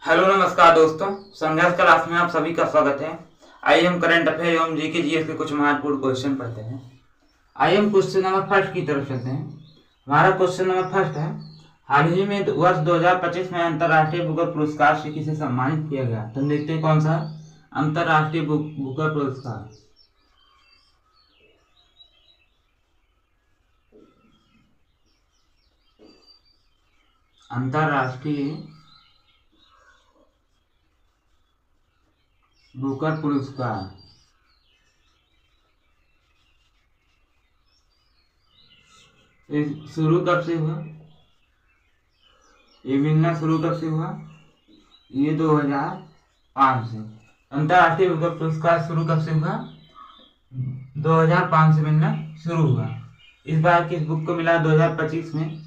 Hello नमस्कार दोस्तों, संघर्ष क्लास में आप सभी का स्वागत है। आइए हम करंट अफेयर एवं जीके जीएस के कुछ महत्वपूर्ण क्वेश्चन पढ़ते हैं। आइए हम क्वेश्चन नंबर फर्स्ट की तरफ चलते हैं। हमारा क्वेश्चन नंबर फर्स्ट है, हाल ही में वर्ष 2025 में अंतर्राष्ट्रीय बुकर पुरस्कार से किसे सम्मानित किया गया। तो देखते हैं कौन सा अंतर्राष्ट्रीय बुकर पुरस्कार। अंतर्राष्ट्रीय बुकर पुरस्कार शुरू कब से हुआ, ये मिलना शुरू कब से हुआ, ये 2005 से। अंतर्राष्ट्रीय बुकर पुरस्कार शुरू कब से हुआ, 2005 से मिलना शुरू हुआ। इस बार किस बुक को मिला 2025 में,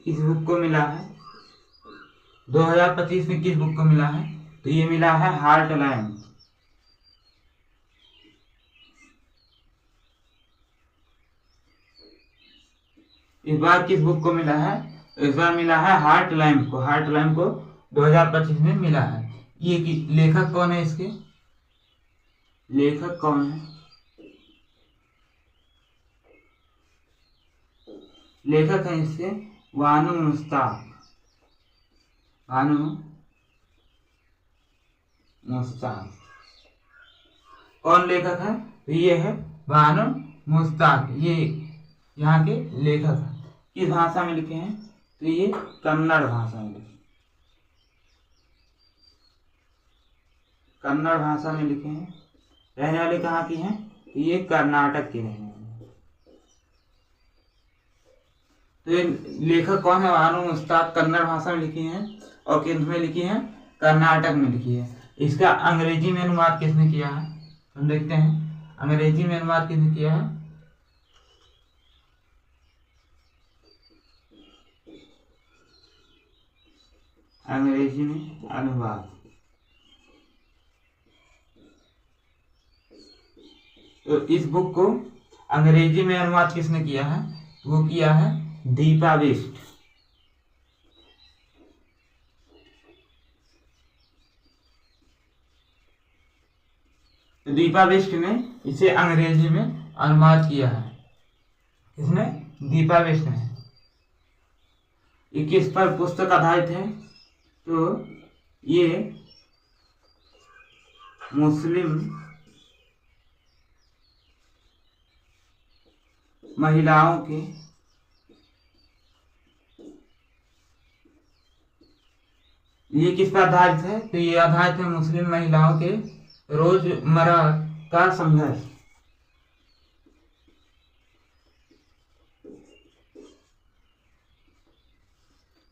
इस बुक को मिला है 2025 में किस बुक को मिला है, तो ये मिला है हार्टलाइन। इस बार किस बुक को मिला है, इस बार मिला है हार्टलाइन को। हार्टलाइन को 2025 में मिला है। ये लेखक कौन है, इसके लेखक कौन है, लेखक है इसके बानो मुश्ताक। बानो मुश्ताक कौन लेखक है, तो ये है बानो मुश्ताक। ये यहाँ के लेखक है। किस भाषा में लिखे हैं, तो ये कन्नड़ भाषा में लिखे, कन्नड़ भाषा में लिखे हैं। रहने वाले कहाँ की हैं, तो ये कर्नाटक के रहने वाले। तो ये लेखक कौन है, बानो मुश्ताक, कन्नड़ भाषा में लिखी हैं और किस में लिखी है, कर्नाटक में लिखी है। इसका अंग्रेजी में अनुवाद किसने किया है, हम देखते हैं अंग्रेजी में अनुवाद किसने किया है। अंग्रेजी में अनुवाद, तो इस बुक को अंग्रेजी में अनुवाद किसने किया है, वो किया है दीपा बिष्ट। दीपा बिष्ट ने इसे अंग्रेजी में अनुवाद किया है। किसने, दीपा बिष्ट ने। ये किस पर पुस्तक आधारित है, तो ये मुस्लिम महिलाओं के ये किस पर आधारित है, तो ये आधारित है मुस्लिम महिलाओं के रोजमर्रा का संघर्ष।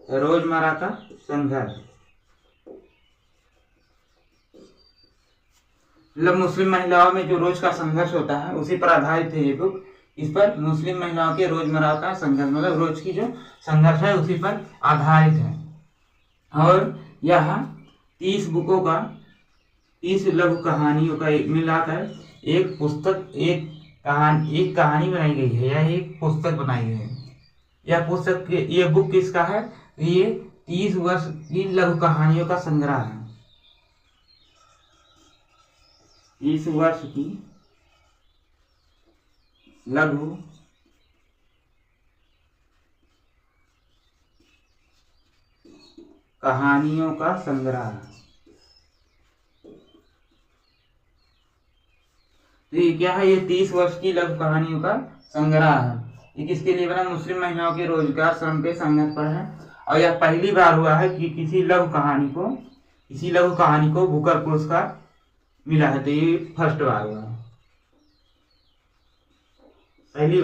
रोजमर्रा का संघर्ष मतलब मुस्लिम महिलाओं में जो रोज का संघर्ष होता है उसी पर आधारित है ये बुक। इस पर मुस्लिम महिलाओं के रोजमर्रा का संघर्ष मतलब रोज की जो संघर्ष है उसी पर आधारित है। और यह 30 बुकों का, 30 लघु कहानियों का मिलाकर एक पुस्तक, एक कहानी बनाई गई है, या एक पुस्तक बनाई गई है। यह पुस्तक, ये बुक किसका है, ये 30 वर्ष की लघु कहानियों का संग्रह है। 30 वर्ष की लघु कहानियों का संग्रह। तो ये क्या है, ये 30 वर्ष की लघु कहानियों का संग्रह है। ये किसके लिए बना, मुस्लिम महिलाओं के रोजगार श्रम के संघर्ष पर है। और यह पहली बार हुआ है कि किसी लघु कहानी को बुकर पुरस्कार मिला है। तो ये फर्स्ट बार हुआ है, पहली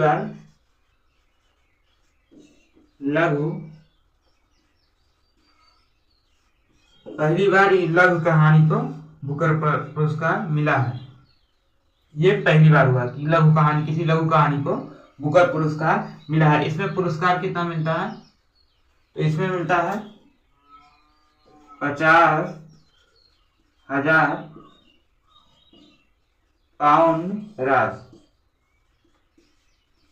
बार ये लघु कहानी को बुकर पुरस्कार मिला है। ये पहली बार हुआ कि किसी लघु कहानी को बुकर पुरस्कार मिला है। इसमें पुरस्कार कितना मिलता है, तो इसमें मिलता है 50,000 पाउंड राशि।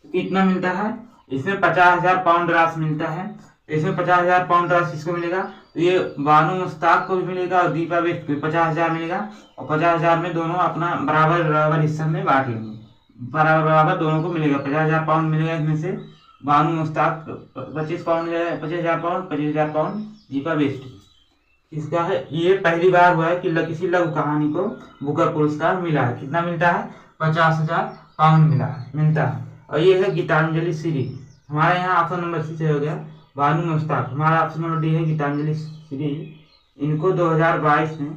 कितना मिलता है, इसमें 50,000 पाउंड राशि मिलता है। इसमें 50,000 पाउंड राशि किसको मिलेगा, तो ये बानू मुश्ताक को भी मिलेगा और दीपा बेस्ट को 50,000 मिलेगा, और 50,000 में दोनों अपना बराबर बराबर हिस्सा में बांट लेंगे, बराबर बराबर दोनों को मिलेगा। 50,000 पाउंड मिलेगा इसमें से, Banu Mushtaq 25 pound, 25,000 pound, 25,000 pound Deepa Bhasthi. इसका है, ये पहली बार हुआ है कि किसी लघु कहानी को बुकर पुरस्कार मिला है। कितना मिलता है, 50,000 पाउंड मिलता है। और ये है गीतांजलि श्री, हमारे यहाँ ऑप्शन नंबर सी से हो गया बानू मुश्ताक, हमारा ऑप्शन नंबर डी है गीतांजलि श्री। इनको 2022 में,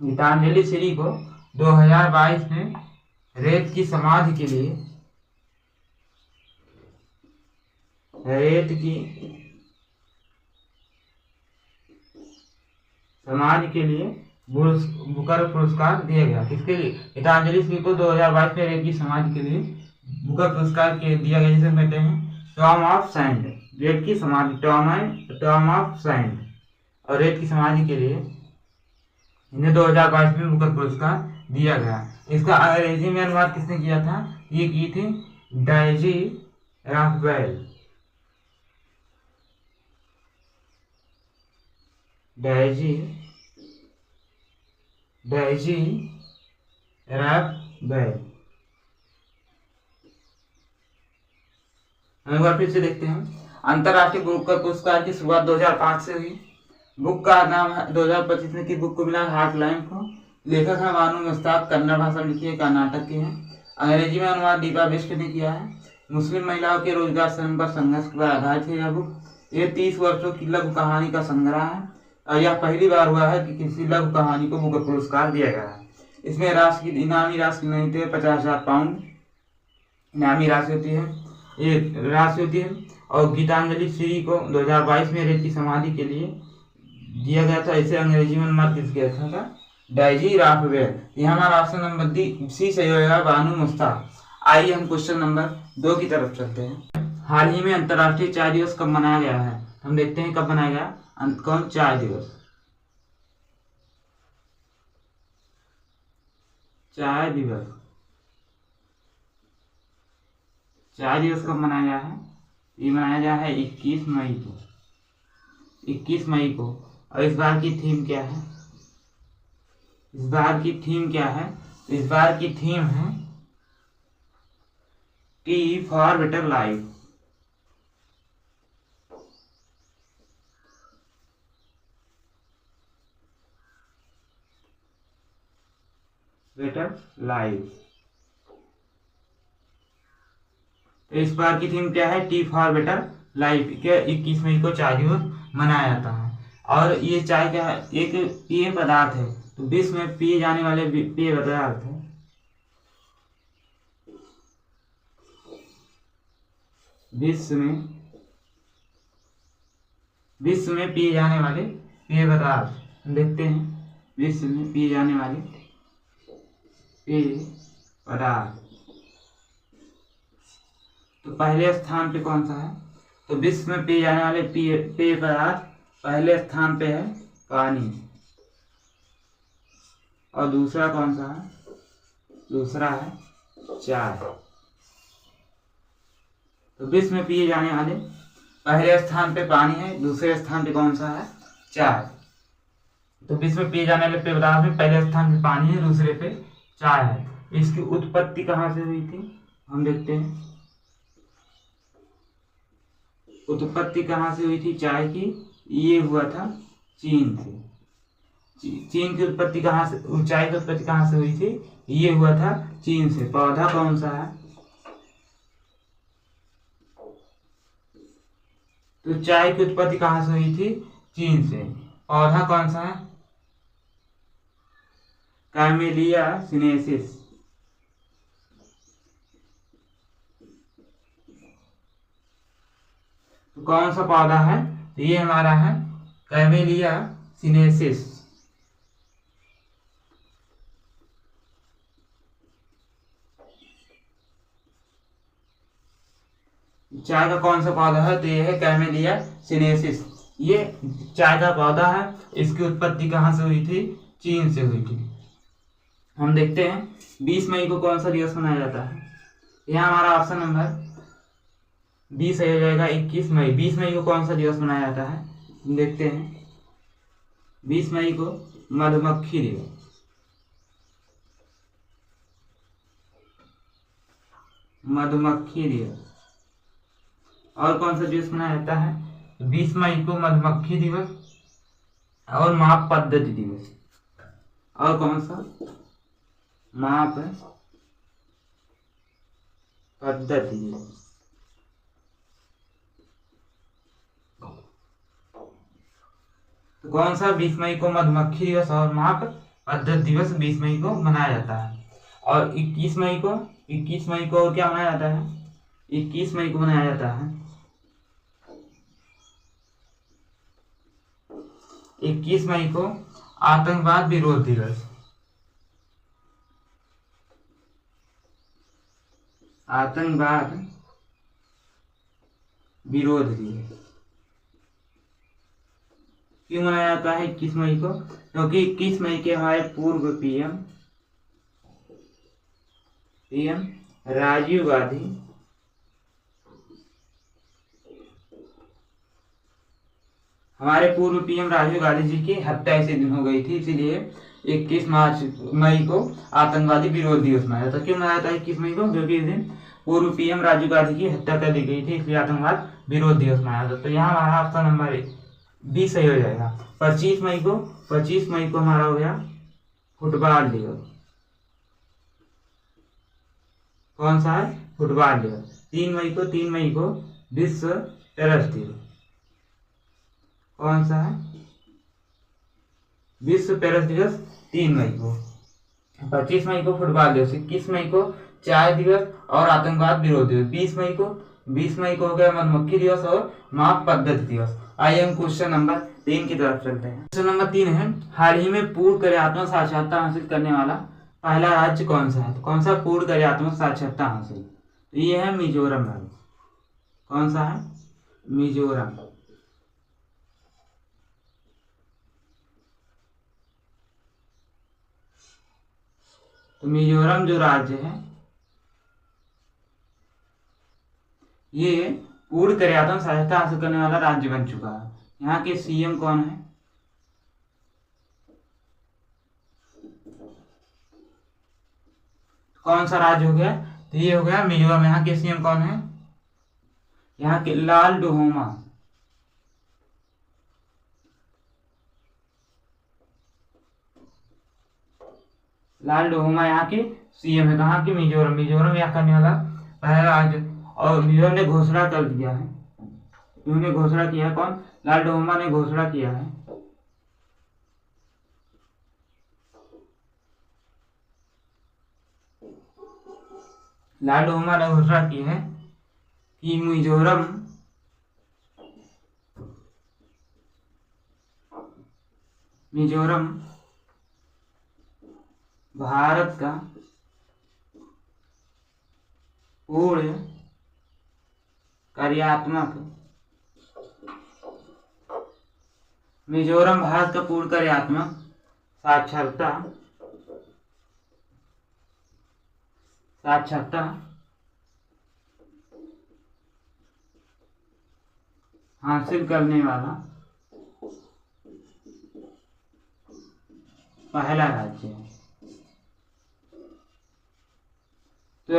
गीतांजलि श्री को 2022 में रेत की समाधि के लिए, रेत की समाधि के लिए बुकर पुरस्कार दिया गया। किसके लिए, गीतांजलि श्री को 2022 में रेत की समाधि के लिए बुकर पुरस्कार दिया गया, जिसे कहते हैं टॉम ऑफ सैंड, रेत की समाधि, टॉम ऑफ सैंड। और रेत की समाधि के लिए इन्हें 2022 में बुकर पुरस्कार दिया गया। इसका अंग्रेजी में अनुवाद किसने किया था, ये की थी डेजी राफ्वेल, डेजी राफ्वेल। एक बार फिर से देखते हैं। अंतरराष्ट्रीय बुकर पुरस्कार की शुरुआत 2005 से हुई। बुक का नाम है 2025 में किस बुक को मिला, हार्टलाइन को। लेखक है बानू मुश्ताक, कन्नड़ भाषा में लिखी है, कर्नाटक के हैं। अंग्रेजी में अनुवाद दीपा बेस्ट ने किया है। मुस्लिम महिलाओं के रोजगार पर संघर्ष पर आधारित है यह बुक। ये 30 वर्षों की लघु कहानी का संग्रह है और यह पहली बार हुआ है कि किसी लघु कहानी को बुकर पुरस्कार दिया गया है। इसमें राशि की इनामी राशि नहीं होती है, 50,000 पाउंड इनामी राशि होती है, ये राशि होती है। और गीतांजलि श्री को 2022 में रेत की समाधि के लिए दिया गया था। इसे अंग्रेजी में अनुवाद किस किया था, डेजी राफ्वेल। यह हमारा ऑप्शन नंबर सी सही होगा, बानू मुश्ताक। आइए हम क्वेश्चन नंबर 2 की तरफ चलते हैं। हाल ही में अंतर्राष्ट्रीय चाय दिवस कब मनाया गया है, हम देखते हैं कब मनाया गया। कौन, चाय दिवस, चाय दिवस, चाय दिवस कब मनाया गया है, ये मनाया गया है 21 मई को, 21 मई को। और इस बार की थीम क्या है, इस बार की थीम क्या है, इस बार की थीम है T for better life. Better life. तो इस बार की थीम क्या है, टी फॉर बेटर लाइफ के 21 मई को चाय दिवस मनाया जाता है। और ये चाय क्या है, एक पेय पदार्थ है, तो विश्व में पिए जाने वाले पेय पदार्थ है, विश्व में पिए जाने वाले पेय पदार्थ देखते हैं। विश्व में पिए जाने वाले पेय पदार्थ, तो पहले स्थान पे कौन सा है, तो विश्व में पिए जाने वाले पेय पदार्थ पहले स्थान पे है पानी। और दूसरा कौन सा है, दूसरा है चाय। तो विश्व में पिए जाने वाले पहले स्थान पे पानी है, दूसरे स्थान पे कौन सा है, चाय। तो विश्व में पिए जाने वाले पेय पदार्थ में पहले स्थान पे पानी है, दूसरे पे चाय है। इसकी उत्पत्ति कहाँ से हुई थी, हम देखते हैं। उत्पत्ति कहाँ से हुई थी चाय की, ये हुआ था चीन से। चीन की उत्पत्ति कहाँ से, चाय की उत्पत्ति कहाँ से हुई थी, ये हुआ था चीन से। पौधा कौन सा है, तो चाय की उत्पत्ति कहाँ से हुई थी, चीन से। पौधा कौन सा है, कैमेलिया सिनेंसिस। तो कौन सा पौधा है, तो ये हमारा है कैमेलिया सिनेंसिस। चाय का कौन सा पौधा है, तो ये है कैमेलिया सिनेंसिस। ये चाय का पौधा है, इसकी उत्पत्ति कहाँ से हुई थी, चीन से हुई थी। हम देखते हैं 20 मई को कौन सा दिवस मनाया जाता है। यहाँ हमारा ऑप्शन नंबर 20 सही हो जाएगा 21 मई। 20 मई को कौन सा दिवस मनाया जाता है, देखते हैं। 20 मई को मधुमक्खी दिवस। मधुमक्खी दिवस। और कौन सा दिवस मनाया जाता है, 20 मई को मधुमक्खी दिवस और माप पद्धति दिवस। और कौन सा, माप पद्धति दिवस। तो कौन सा 20 मई को मधुमक्खी दिवस और माप पद्धति दिवस 20 मई को मनाया जाता है। और 21 मई को और क्या मनाया जाता है, 21 मई को मनाया जाता है 21 मई को आतंकवाद विरोध दिवस। आतंकवाद विरोध दिवस क्यों मनाया जाता है 21 मई को, क्योंकि 21 मई के हमारे पूर्व पीएम राजीव गांधी जी की हत्या इसी दिन हो गई थी, इसीलिए 21 मई को आतंकवादी विरोध दिवस मनाया जाता है। क्यों मनाया जाता है 21 मई को, क्योंकि इस दिन पूर्व पीएम राजीव गांधी की हत्या कर दी गई थी, इसलिए आतंकवाद विरोध दिवस मनाया जाता है। तो यहाँ हमारा ऑप्शन नंबर 20 सही हो जाएगा। 25 मई को हमारा हो गया फुटबॉल दिवस। कौन सा है, फुटबॉल दिवस। 3 मई को विश्व टेरस दिवस। कौन सा है, विश्व पेरिस दिवस 3 मई को। 25 मई को फुटबॉल दिवस। 21 मई को चाय दिवस और आतंकवाद विरोध दिवस। 20 मई को हो गया मधुमक्खी दिवस और माप पद्धति दिवस। आइए हम क्वेश्चन नंबर 3 की तरफ चलते हैं। क्वेश्चन नंबर 3 है, हाल ही में पूर्ण कार्यात्मक साक्षरता हासिल करने वाला पहला राज्य कौन सा है। तो कौन सा पूर्ण कार्यात्मक साक्षरता हासिल, तो ये है मिजोरम राज्य। कौन सा है, मिजोरम। तो मिजोरम जो राज्य है ये पूर्ण कार्यात्मक साक्षरता हासिल करने वाला राज्य बन चुका है। यहाँ के सीएम कौन है, कौन सा राज्य हो गया, तो ये हो गया मिजोरम। यहाँ के सीएम कौन है, यहाँ के लालडोहोमा। यहाँ के सीएम है। कहाँ के, मिजोरम यहाँ करने वाला पहला राज्य। और मिजोरम ने घोषणा कर दिया है, उन्होंने घोषणा किया है, कौन, लालडोहोमा ने घोषणा किया है की है कि मिजोरम भारत का पूर्ण कार्यात्मक साक्षरता हासिल करने वाला पहला राज्य है। तो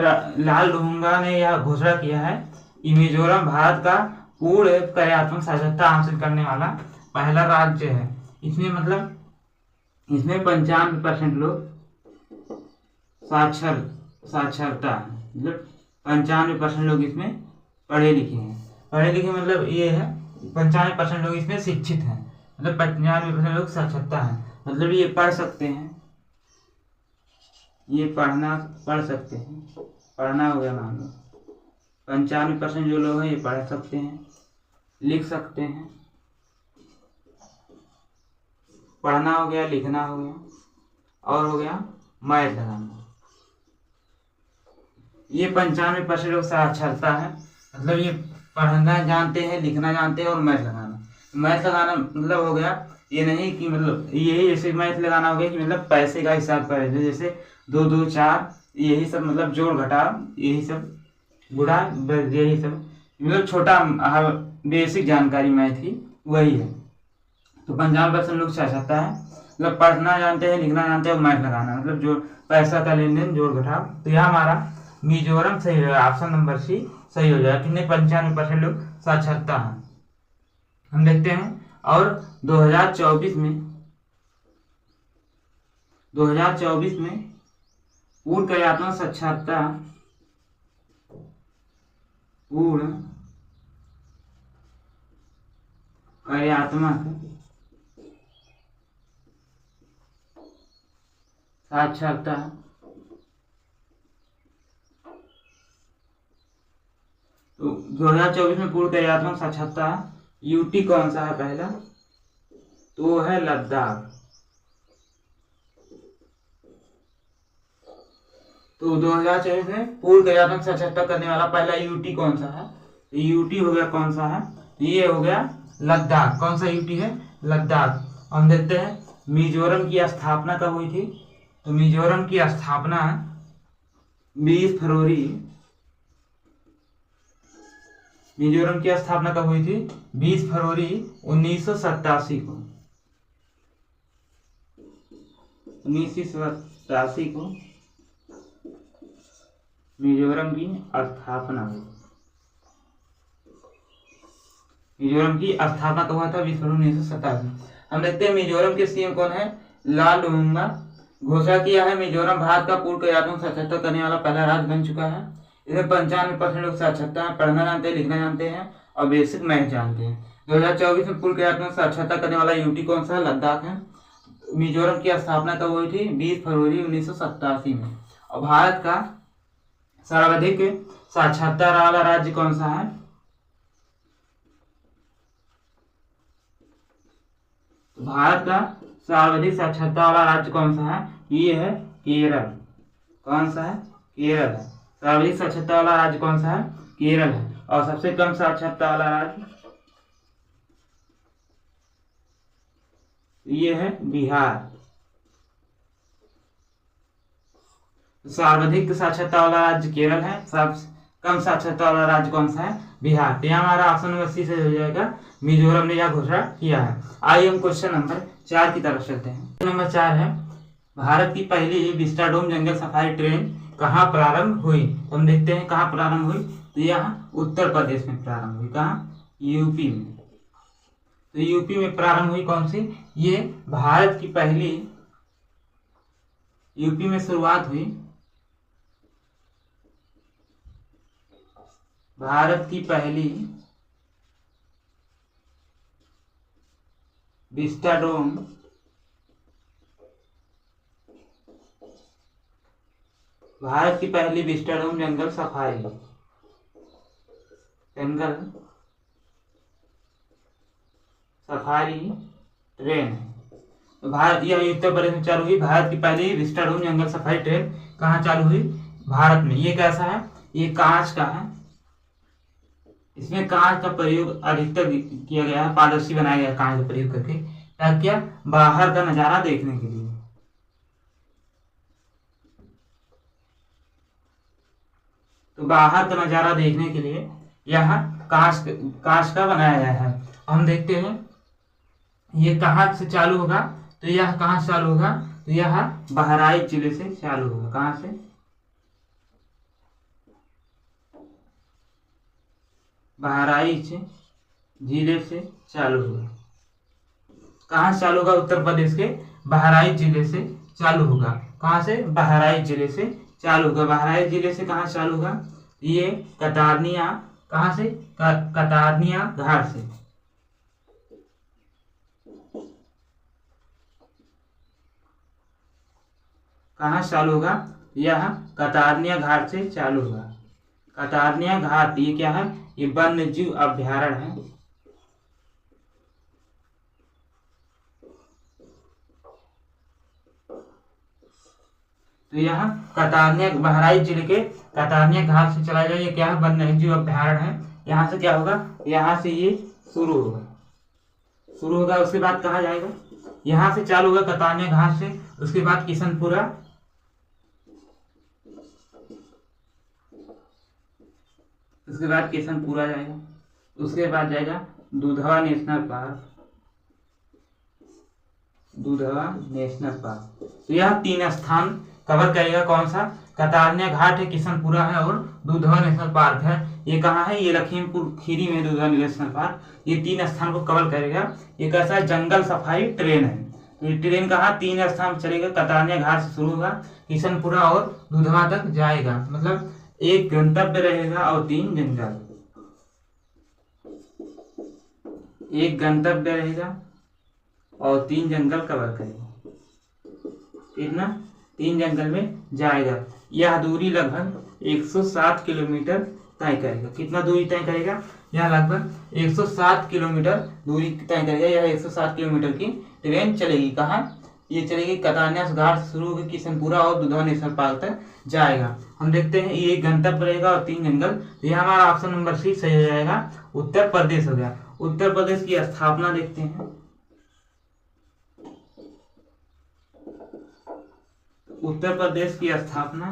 लालडोहोमा ने यह घोषणा किया है कि मिजोरम भारत का पूर्ण कार्यात्मक साक्षरता हासिल करने वाला पहला राज्य है। इसमें मतलब इसमें 95% लोग साक्षरता मतलब 95% लोग इसमें पढ़े लिखे हैं। पढ़े लिखे मतलब ये है 95% लोग इसमें शिक्षित हैं, मतलब 95% लोग साक्षरता है, मतलब ये पढ़ सकते हैं, ये पढ़ सकते हैं, पढ़ना हो गया मान लो। 95% जो लोग हैं ये पढ़ सकते हैं, लिख सकते हैं, पढ़ना हो गया, लिखना हो गया, और हो गया मैथ लगाना। ये 95% लोग साक्षरता है, मतलब ये पढ़ना जानते हैं, लिखना जानते हैं और मैथ लगाना। मैथ लगाना मतलब हो गया ये नहीं कि मतलब यही जैसे मैथ लगाना हो गया कि मतलब पैसे का हिसाब करें, जैसे 2 2 4 यही सब, मतलब जोड़ घटा यही सब, गुणा यही सब, मतलब छोटा बेसिक जानकारी में थी वही है। तो 55% लोग साक्षरता है, मतलब पढ़ना जानते हैं, लिखना जानते हैं, मैथ लगाना, मतलब जो पैसा का लेन देन, जोड़ घटाव। तो यह हमारा मिजोरम सही है, ऑप्शन नंबर सी सही हो जाएगा। कितने 95% लोग साक्षरता है। हम देखते हैं। और 2024 में पूर्ण कार्यात्मक साक्षरता, पूर्ण कार्यात्मक साक्षरता तो 2024 में पूर्ण कार्यात्मक साक्षरता यूटी कौन सा है पहला, तो वो है लद्दाख। तो 2024 में पूर्ण कार्यात्मक साक्षरता करने वाला पहला यूटी कौन सा है, यूटी हो गया कौन सा है, ये हो गया लद्दाख। कौन सा यूटी है, लद्दाख। हम देखते हैं मिजोरम की स्थापना कब हुई थी, तो मिजोरम की स्थापना 20 फरवरी, मिजोरम की स्थापना कब हुई थी, 20 फरवरी 1987 को, 1987 को मिजोरम की स्थापना हुई। मिजोरम की स्थापना कब हुआ था, 20 फरवरी 1987। हम देखते हैं मिजोरम के सीएम कौन है, लालूंगा। घोषणा किया है मिजोरम भारत का पूर्ण कार्यात्मक साक्षरता करने वाला पहला राज्य बन चुका है। इसमें 95% लोग साक्षरता है, पढ़ना जानते हैं, लिखना जानते हैं और बेसिक मैथ जानते हैं। 2024 में पूर्ण कार्यात्मक साक्षरता करने वाला यूटी कौन सा है, लद्दाख है। मिजोरम की स्थापना कब हुई थी, 20 फरवरी 1987 में। और भारत का सर्वाधिक साक्षरता वाला राज्य कौन सा है, तो भारत का सर्वाधिक साक्षरता वाला राज्य कौन सा है, ये है केरल। कौन सा है, केरल है। सर्वाधिक साक्षरता वाला राज्य कौन सा है, केरल है। और सबसे कम साक्षरता वाला राज्य ये है बिहार। सर्वाधिक साक्षरता वाला राज्य केरल है, सबसे कम साक्षरता वाला राज्य कौन सा है, बिहार। तो यहाँ हमारा ऑप्शन नंबर सी से हो जाएगा, मिजोरम ने यह घोषणा किया है। आइए हम क्वेश्चन नंबर 4 की तरफ चलते हैं। क्वेश्चन नंबर 4 है, भारत की पहली विस्टाडोम जंगल सफारी ट्रेन कहाँ प्रारंभ हुई। तो हम देखते हैं कहाँ प्रारंभ हुई, तो यहाँ उत्तर प्रदेश में प्रारंभ हुई। कहाँ, यूपी में। तो यूपी में प्रारंभ हुई कौन सी, ये भारत की पहली, यूपी में शुरुआत हुई भारत की पहली विस्टाडोम जंगल सफारी ट्रेन। तो भारत, यह उत्तर प्रदेश में चालू हुई। भारत की पहली विस्टाडोम जंगल सफारी ट्रेन कहाँ चालू हुई, भारत में। ये कैसा है, ये कांच का है। इसमें कांच का प्रयोग अधिकतर किया गया है, पारदर्शी बनाया गया कांच का प्रयोग करके, ताकि क्या, बाहर का नजारा देखने के लिए। तो बाहर का नजारा देखने के लिए यह कांच का बनाया गया है। हम देखते हैं ये कहाँ से चालू होगा, तो यह कहाँ से चालू होगा, तो यह बहराइच जिले से चालू होगा। कहाँ से, बहराइच जिले से चालू होगा। कहाँ से चालू होगा, उत्तर प्रदेश के बहराइच जिले से चालू होगा। कहाँ से, बहराइच जिले से चालू होगा। बहराइच जिले से कहाँ चालू होगा, ये कतारनिया, कहाँ से, कतारनिया घाट से। कहाँ चालू होगा, यह कतारनिया घाट से चालू होगा। कतारनिया घाट ये क्या है, ये वन्य जीव अभ्यारण्य है। तो यहाँ कतारनिया, बहराइच जिले के कतारनिया घाट से चला जाए, ये क्या है, वन्य जीव अभ्यारण्य है। यहाँ से क्या होगा, यहाँ से ये शुरू होगा, उसके बाद कहाँ जाएगा, यहाँ से चालू होगा कतारनिया घाट से, उसके बाद किशनपुरा, उसके बाद किशनपुरा जाएगा, उसके बाद जाएगा Dudhwa national park, Dudhwa national park. तो यह 3 स्थान कवर करेगा। कौन सा? कतारनिया घाट है, किशनपुरा है और दुधवा नेशनल पार्क है। ये कहाँ है? ये लखीमपुर खीरी में दुधवा नेशनल पार्क। ये 3 स्थान को कवर करेगा। ये कैसा है? जंगल सफारी ट्रेन है। तो ये ट्रेन कहाँ? 3 स्थान चलेगा। कतारनिया घाट से शुरू होगा, किशनपुरा और दुधवा तक जाएगा। मतलब एक गंतव्य रहेगा और 3 जंगल। एक गंतव्य रहेगा और 3 जंगल कवर करेगा। इतना 3 जंगल में जाएगा। यह दूरी लगभग 107 किलोमीटर तय करेगा। कितना दूरी तय करेगा? यह लगभग 107 किलोमीटर दूरी तय करेगा। यह 107 किलोमीटर की ट्रेन चलेगी। कहाँ? ये चलेगी कतारनिया घाट से शुरू होकर किशनपुरा और दुधवा नेशनल पार्क तक जाएगा। हम देखते हैं ये गंतव्य रहेगा और 3 जंगल। तो यह हमारा ऑप्शन नंबर सी सही हो जाएगा। उत्तर प्रदेश हो गया। उत्तर प्रदेश की स्थापना देखते हैं। उत्तर प्रदेश की स्थापना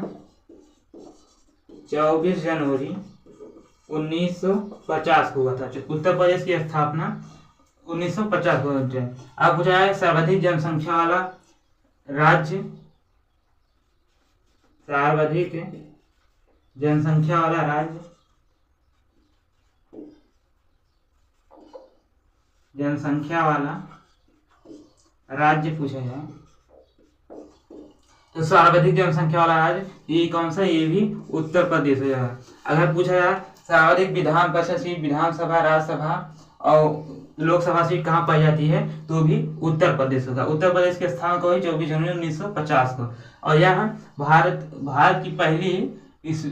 24 जनवरी 1950 को हुआ था। उत्तर प्रदेश की स्थापना 1950 को हुई है। अब पूछा है सर्वाधिक जनसंख्या वाला राज्य, सर्वाधिक जनसंख्या वाला राज्य, जनसंख्या वाला राज्य पूछा जाए तो सर्वाधिक जनसंख्या वाला राज्य ये कौन सा? ये भी उत्तर प्रदेश हो जाएगा। अगर पूछा जाए सर्वाधिक विधान परिषद सीट, विधानसभा, राज्यसभा और लोकसभा सीट कहाँ पाई जाती है? तो भी उत्तर प्रदेश होगा। उत्तर प्रदेश के स्थान को 24 जनवरी 1950 को। और यह भारत की पहली इस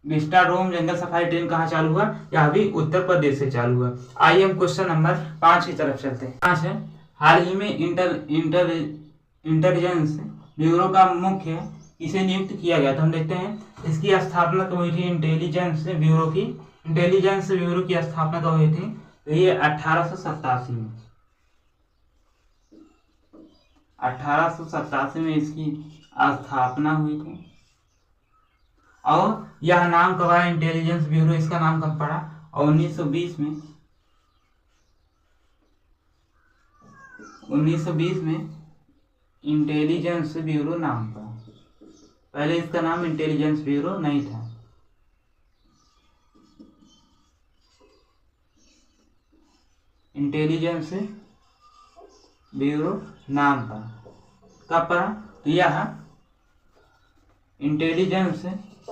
विस्टाडोम जंगल सफारी ट्रेन कहाँ चालू हुआ? यह भी उत्तर प्रदेश से चालू हुआ। आइए हम क्वेश्चन नंबर 5 की तरफ चलते हैं। 5 है, हाल ही में इंटेलिजेंस ब्यूरो का मुख्य किसे नियुक्त किया गया? तो हम देखते हैं इसकी स्थापना कब हुई थी? इंटेलिजेंस ब्यूरो की स्थापना कब हुई थी? तो ये 1887 में। 1887 में इसकी स्थापना हुई थी। और यह नाम कब आया? इंटेलिजेंस ब्यूरो, इसका नाम कब पड़ा? और 1920 में 1920 में इंटेलिजेंस ब्यूरो नाम पड़ा। पहले इसका नाम इंटेलिजेंस ब्यूरो नहीं था। इंटेलिजेंस ब्यूरो नाम पड़ा। कब पड़ा? तो यह इंटेलिजेंस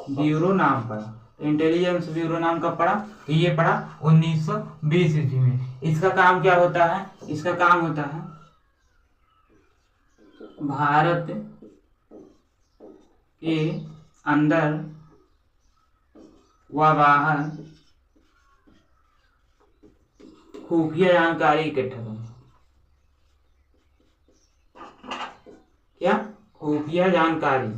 ब्यूरो नाम पड़ा। इंटेलिजेंस ब्यूरो नाम कब पड़ा? तो ये पड़ा 1920 ईस्वी में। इसका काम क्या होता है? इसका काम होता है भारत के अंदर व बाहर खुफिया जानकारी इकट्ठा करना। क्या? खुफिया जानकारी।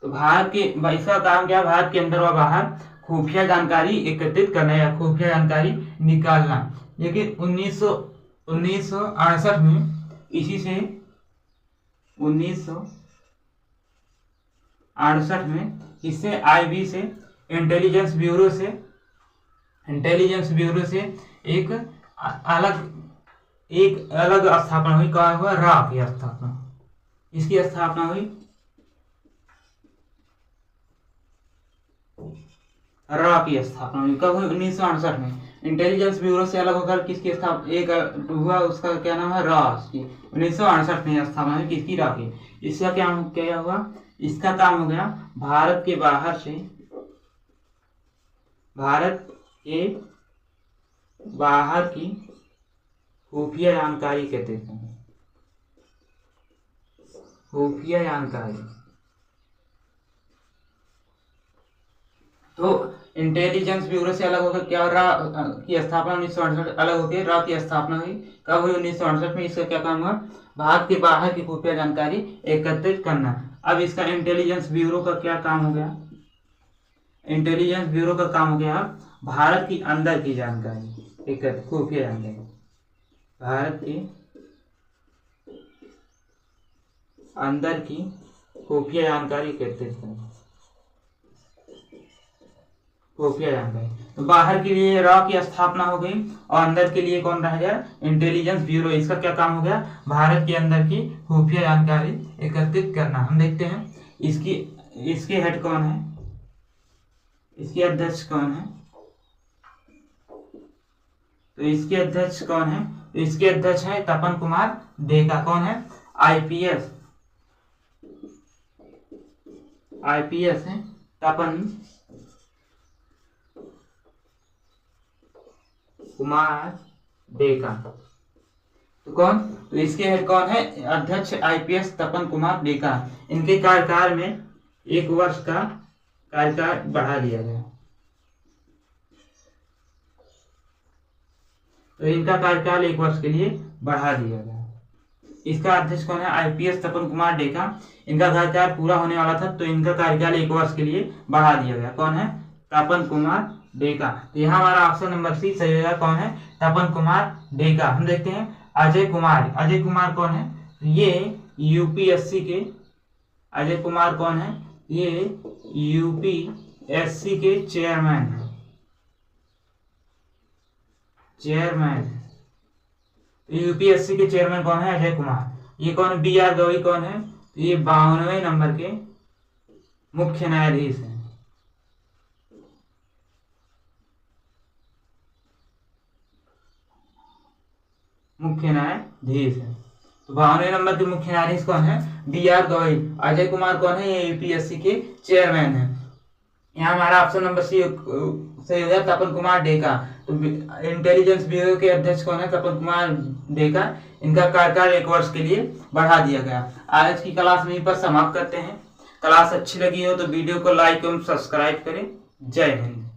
तो भारत के इसका काम क्या? भारत के अंदर व बाहर खुफिया जानकारी एकत्रित करना या खुफिया जानकारी निकालना। लेकिन 1968 में इसी से 1968 में इससे आईबी से इंटेलिजेंस ब्यूरो से एक अलग स्थापना हुई। कहाँ हुआ? रा की स्थापना। इसकी स्थापना हुई रा की स्थापना हुई। कब हुई? 1968 में। इंटेलिजेंस ब्यूरो से अलग होकर किसकी स्थापना एक हुआ? उसका क्या नाम है? रा। की 1968 में स्थापना हुई। किसकी? रा की। इसका क्या हुआ? इसका काम हो गया भारत के बाहर की खुफिया जानकारी कहते हैं। खुफिया जानकारी। तो इंटेलिजेंस ब्यूरो से अलग होकर क्या? रा की स्थापना 1968 अलग होकर रा की स्थापना हुई। कब हुई? 1968 में। इसका क्या काम हुआ? भारत के बाहर की खुफिया जानकारी एकत्रित करना। अब इसका इंटेलिजेंस ब्यूरो का क्या काम हो गया? इंटेलिजेंस ब्यूरो का काम हो गया भारत की अंदर की जानकारी एकत्रित, खुफिया जानकारी। भारत के अंदर की खुफिया जानकारी एकत्रित करना। खुफिया जानकारी। तो बाहर के लिए रॉ की स्थापना हो गई और अंदर के लिए कौन रह गया, इंटेलिजेंस ब्यूरो। इसका क्या काम हो गया, भारत के अंदर की खुफिया जानकारी एकत्रित करना। हम देखते हैं इसके हेड कौन है, इसके अध्यक्ष कौन है, तो इसके अध्यक्ष कौन है, तो इसके अध्यक्ष है तपन कुमार डेका। कौन है, आईपीएस है तपन कुमार डेका। तो कौन, तो इसके हेड कौन है, अध्यक्ष आईपीएस तपन कुमार डेका। इनके कार्यकाल में 1 वर्ष का कार्यकाल बढ़ा दिया गया। तो इनका कार्यकाल 1 वर्ष के लिए बढ़ा दिया गया। इसका अध्यक्ष कौन है, आईपीएस तपन कुमार डेका। इनका कार्यकाल पूरा होने वाला था तो इनका कार्यकाल 1 वर्ष के लिए बढ़ा दिया गया। कौन है, तपन कुमार डेका। तो यहाँ हमारा ऑप्शन नंबर सी सही होगा। कौन है, तपन कुमार डेका। हम देखते हैं अजय कुमार कौन है, ये यूपीएससी के, अजय कुमार कौन है, ये यूपीएससी के चेयरमैन है। यूपीएससी के चेयरमैन कौन है, अजय कुमार। ये कौन, BR गवई कौन है, तो ये 52वें नंबर के मुख्य न्यायाधीश हैं। मुख्य न्यायाधीश है। तो 52वें नंबर के मुख्य न्यायाधीश कौन है, BR गवई। अजय कुमार कौन है, ये यूपीएससी के चेयरमैन है। यहाँ हमारा ऑप्शन नंबर सी सही हो गया, तपन कुमार डेका। तो इंटेलिजेंस ब्यूरो के अध्यक्ष कौन है, तपन कुमार डेका। इनका कार्यकाल 1 वर्ष के लिए बढ़ा दिया गया। आज की क्लास यहीं पर समाप्त करते हैं। क्लास अच्छी लगी हो तो वीडियो को लाइक एवं सब्सक्राइब करें। जय हिंद।